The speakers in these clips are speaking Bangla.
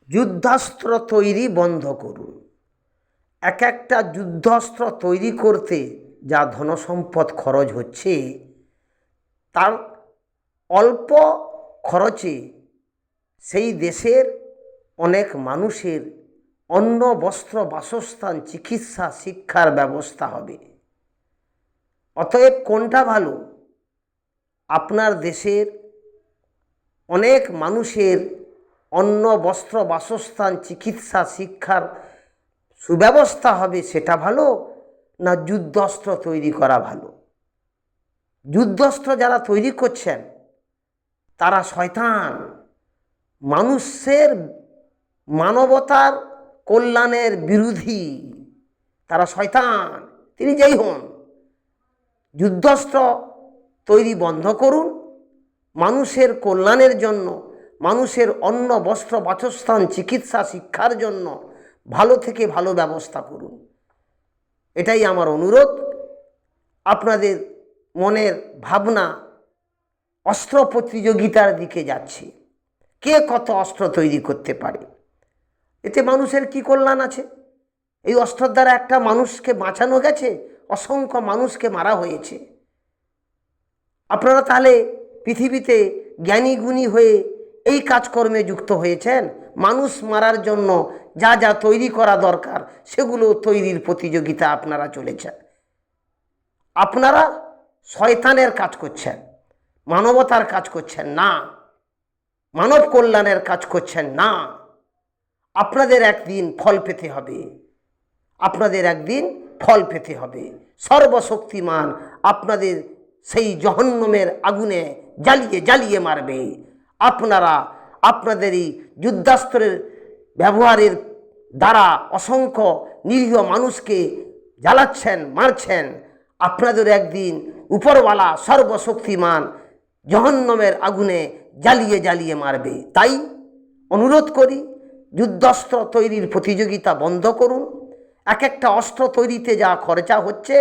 যুদ্ধাস্ত্র তৈরি বন্ধ করুন। এক একটা যুদ্ধাস্ত্র তৈরি করতে যা ধনসম্পদ খরচ হচ্ছে, তার অল্প খরচে সেই দেশের অনেক মানুষের অন্ন, বস্ত্র, বাসস্থান, চিকিৎসা, শিক্ষার ব্যবস্থা হবে। অতএব কোনটা ভালো? আপনার দেশের অনেক মানুষের অন্ন, বস্ত্র, বাসস্থান, চিকিৎসা, শিক্ষার সুব্যবস্থা হবে, সেটা ভালো না যুদ্ধাস্ত্র তৈরি করা ভালো? যুদ্ধাস্ত্র যারা তৈরি করছেন তারা শয়তান। মানুষের মানবতার কল্যাণের বিরোধী, তারা শয়তান। তিনি যেই হন, যুদ্ধাস্ত্র তৈরি বন্ধ করুন। মানুষের কল্যাণের জন্য, মানুষের অন্ন, বস্ত্র, বাসস্থান, চিকিৎসা, শিক্ষার জন্য ভালো থেকে ভালো ব্যবস্থা করুন। এটাই আমার অনুরোধ। আপনাদের মনের ভাবনা অস্ত্র প্রতিযোগিতার দিকে যাচ্ছে, কে কত অস্ত্র তৈরি করতে পারে। এতে মানুষের কি কল্যাণ আছে? এই অস্ত্রের দ্বারা একটা মানুষকে বাঁচানো গেছে, অসংখ্য মানুষকে মারা হয়েছে। আপনারা তাহলে পৃথিবীতে জ্ঞানী গুণী হয়ে এই কাজকর্মে যুক্ত হয়েছেন। মানুষ মারার জন্য যা যা তৈরি করা দরকার সেগুলো তৈরির প্রতিযোগিতা আপনারা চলেছেন। আপনারা শয়তানের কাজ করছেন, মানবতার কাজ করছেন না, মানব কল্যাণের কাজ করছেন না। আপনাদের একদিন ফল পেতে হবে, আপনাদের একদিন ফল পেতে হবে। সর্বশক্তিমান আপনাদের সেই জহন্নমের আগুনে জ্বালিয়ে জ্বালিয়ে মারবে। আপনারা আপনাদের এই যুদ্ধাস্ত্রের ব্যবহারের দ্বারা অসংখ্য নিরীহ মানুষকে জ্বালাচ্ছেন, মারছেন। আপনাদের একদিন উপরওয়ালা সর্বশক্তিমান জহন্নমের আগুনে জ্বালিয়ে জ্বালিয়ে মারবে। তাই অনুরোধ করি, যুদ্ধাস্ত্র তৈরির প্রতিযোগিতা বন্ধ করুন। এক একটা অস্ত্র তৈরিতে যা খরচা হচ্ছে,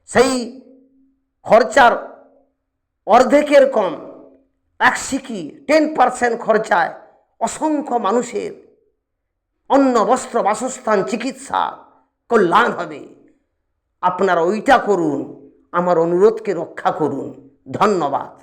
সেই খরচার অর্ধেকের কম, 10% খরচায় অসংখ্য মানুষের অন্ন, বস্ত্র, বাসস্থান, চিকিৎসা কল্যাণ হবে। আপনারা ওইটা করুন, আমার অনুরোধকে রক্ষা করুন। ধন্যবাদ।